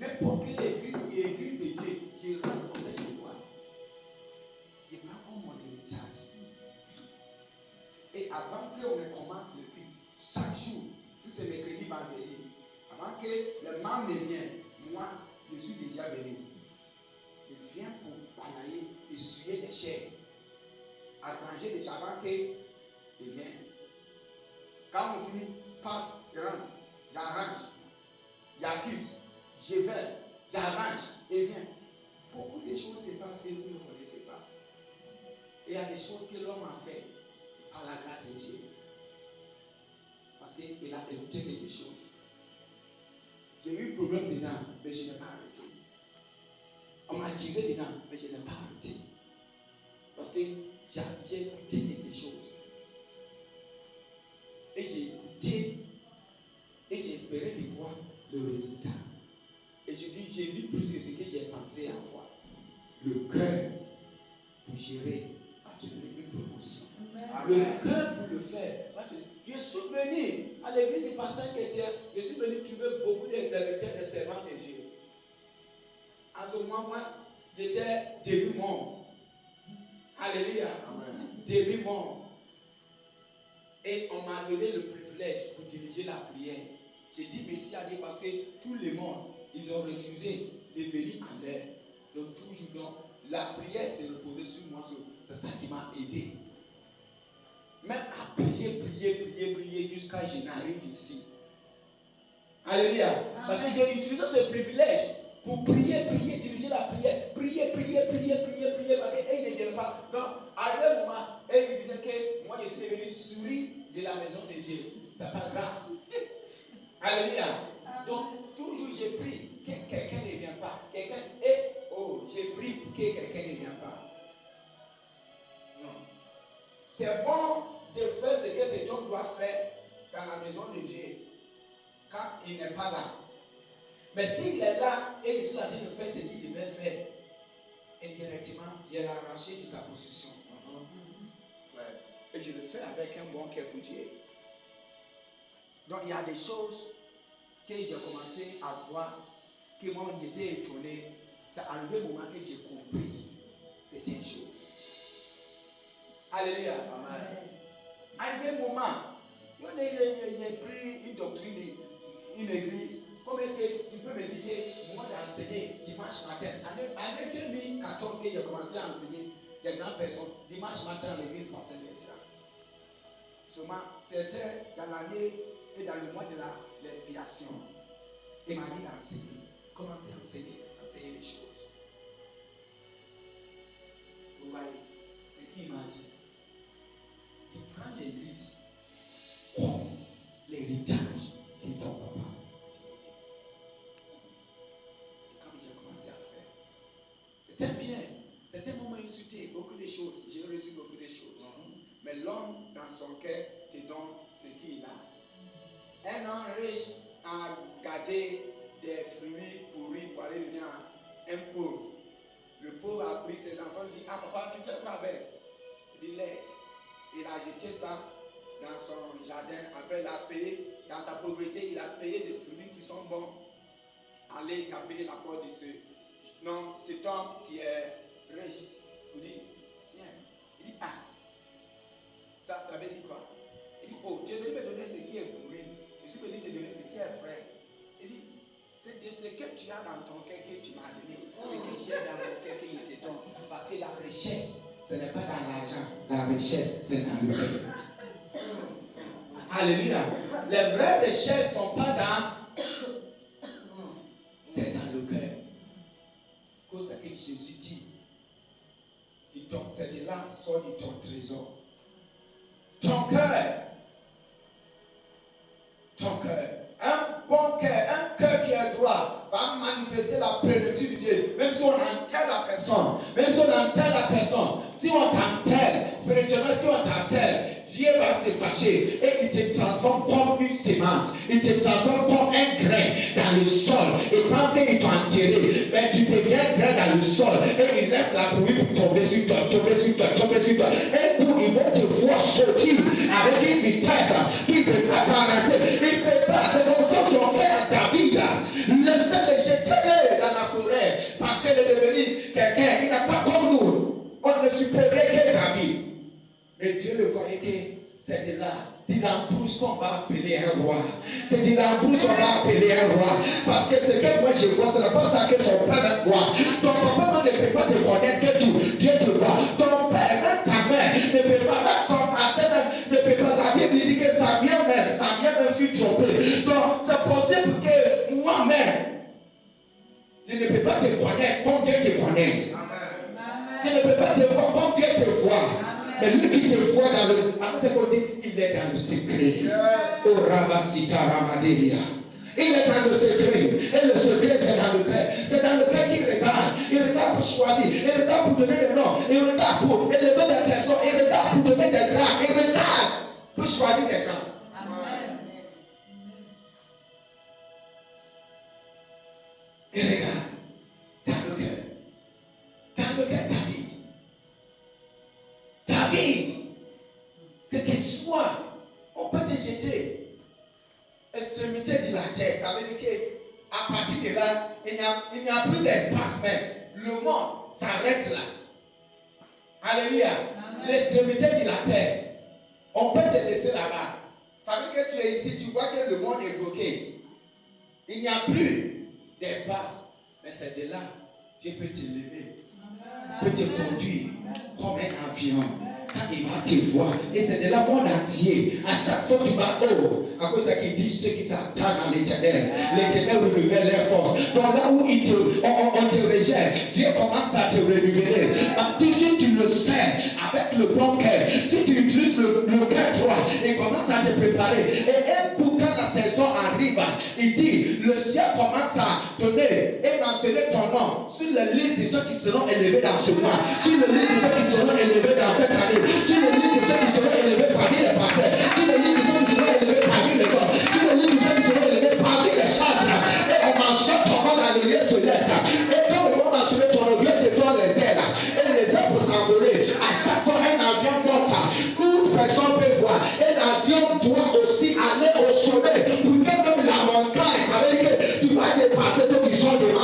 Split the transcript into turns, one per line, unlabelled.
N'importe quelle église qui est église de Dieu, je reste comme ça, je vois. Je prends comme mon héritage. Et avant qu'on ne commence le culte, chaque jour, si c'est mercredi, vendredi, avant que le membre ne vienne, moi, je suis déjà venu. Je viens pour balayer, essuyer les chaises, arranger les choses avant que je vienne. Quand on finit, passe, je rentre, j'arrange, j'acquitte, je vais, j'arrange et viens. Beaucoup de choses se passent que vous ne connaissez pas. Et il y a des choses que l'homme a fait par la grâce de Dieu. Parce qu'il a écouté quelque chose. J'ai eu un problème dedans, mais je n'ai pas arrêté. On m'a accusé dedans, mais je n'ai pas arrêté. Parce que j'ai écouté quelque chose. Et j'ai écouté. Et j'ai espéré de voir le résultat. Et je dis, j'ai vu plus que ce que j'ai pensé avoir. Le cœur pour gérer va te donner une promotion. Le cœur pour le faire va te donner. Je suis venu à l'église du pasteur chrétien. Je suis venu trouver beaucoup de serviteurs et servantes de Dieu. En ce moment, moi, j'étais demi-monde. Alléluia. Demi-monde. Et on m'a donné le privilège pour diriger la prière. J'ai dit merci à Dieu parce que tout le monde, ils ont refusé de venir en l'air. Donc toujours, donc, la prière s'est reposée sur moi. C'est ça qui m'a aidé. Même à prier jusqu'à ce que je n'arrive ici. Alléluia. Parce que j'ai utilisé ce privilège pour prier, diriger la prière. Prier. Parce qu'ils ne viennent pas. Donc, à un moment, ils disaient que moi je suis devenu souris de la maison de Dieu. C'est pas grave. Alléluia. Donc, toujours j'ai prié que quelqu'un ne vient pas. J'ai prié que quelqu'un ne vient pas. Non. C'est bon de faire ce que cet homme doit faire dans la maison de Dieu quand il n'est pas là. Mais s'il est là et il est en train de faire ce qu'il devait faire, indirectement, je l'ai arraché de sa position. Ouais. Et je le fais avec un bon cœur pour Dieu. Donc il y a des choses que j'ai commencé à voir, que moi j'étais étonné. C'est arrivé au moment que j'ai compris certaines choses. Alléluia. Amen. Arrivé au moment, j'ai pris une doctrine, une église. Comment est-ce que tu peux me dire, moi j'ai enseigné dimanche matin. En 2014, que j'ai commencé à enseigner des grandes personnes, dimanche matin à l'église Pasteur Chrétien. Seulement, c'était dans l'année et dans le mois de l'expiation. Il m'a dit d'enseigner. Commencez à enseigner les choses. Vous voyez, ce qu'il m'a dit. Il prend l'église comme l'héritage de ton papa. Et comme j'ai commencé à faire, c'était bien. C'était un moment insulté, beaucoup de choses. J'ai reçu beaucoup de choses. Mais l'homme, dans son cœur, te donne ce qu'il a. Un homme riche a gardé des fruits pourris pour aller devenir un pauvre. Le pauvre a pris ses enfants et dit, ah papa, tu fais quoi avec? Il dit, laisse. Il a jeté ça dans son jardin. Après, il a payé, dans sa pauvreté, il a payé des fruits qui sont bons. Allez taper la porte de cet homme qui est riche. Il dit, tiens. Il dit, ah. Ça veut dire quoi? Il dit, oh, tu es venu me donner ce qui est pourri. Je suis venu te donner ce qui est frais. Il dit, c'est de ce que tu as dans ton cœur que tu m'as donné. Ce que j'ai dans mon cœur qu'il te donne. Parce que la richesse, ce n'est pas dans l'argent. La richesse, c'est dans le cœur. Alléluia. Les vraies richesses ne sont pas dans. C'est dans le cœur. Cause que Jésus dit. C'est de là sort de ton trésor. Ton cœur. Un bon cœur, un cœur qui est droit, va manifester la plénitude de Dieu. Même si on enterre la personne, si on t'enterre, spirituellement, si on t'enterre, Dieu va se fâcher et il te transforme comme une semence, il te transforme comme un grain dans le sol. Et pense qu'il t'a enterré, mais tu deviens grain dans le sol et il laisse la pluie pour tomber sur toi. Et pour ils vont te voir sortir avec une vitesse, il ne peut pas t'arrêter, il ne peut pas. C'est comme ça qu'ils ont fait à David. Le seul de jeter Et Dieu le voyait que c'est de là, de l'embrousse qu'on va appeler un roi. C'est de l'embrousse qu'on va appeler un roi. Parce que ce que moi je vois, ce n'est pas ça que son père va voir. Ton papa ne peut pas te connaître que Dieu te voit. Ton père, même ta mère, ne peut pas, même ton pasteur ne peut pas. La Bible dit que sa mère fut trompée. Donc c'est possible que moi-même, je ne peux pas te connaître comme Dieu te connaît. Je ne peux pas te voir comme Dieu te voit. Mais lui qui te voit dans le... il est dans le secret. Oh Rabasita Ramadelia. Il est dans le secret. Et le secret, c'est dans le cœur. C'est dans le cœur qu'il regarde. Il regarde pour choisir. Il regarde pour donner le nom. Il regarde pour élever des personnes. Il regarde pour donner des grâces. Il regarde pour choisir des gens. Amen. Il regarde dans le cœur. Dans le cœur, David, quel que soit, on peut te jeter extrémité de la terre. Ça veut dire qu'à partir de là, il n'y a plus d'espace même. Le monde s'arrête là. Alléluia. L'extrémité de la terre. On peut te laisser là-bas. Ça veut dire que tu es ici, tu vois que le monde est bloqué. Il n'y a plus d'espace. Mais c'est de là que Dieu peut te lever, peut te conduire comme un avion. Quand il va te voir, et c'est de là monde entier. À chaque fois que tu vas haut, à cause de qu'il dit ceux qui s'attardent dans l'éternel renouvelle leur force. Donc là où on te rejette, Dieu commence à te renouveler. Tout si tu le sais avec le bon cœur, si tu utilises le cœur droit, il commence à te préparer. Et pour quand la saison arrive, il dit le ciel commence à donner et mentionner ton nom sur la liste de ceux qui seront élevés dans ce mois, sur la liste de ceux qui seront élevés dans cette année, sur la liste de ceux qui seront élevés parmi les pasteurs, sur la liste de ceux qui seront élevés parmi les hommes, sur la liste de ceux qui seront élevés parmi les chantres. Et on mentionne ton nom dans le lieu céleste. Et quand on va mentionner ton nom, Dieu te donne les ailes. Et les ailes pour s'envoler. À chaque fois un avion monte, toute personne peut voir. Et l'avion doit aussi aller au sommet pour que même la montagne, ça veut dire que tu vas dépasser ceux qui sont devant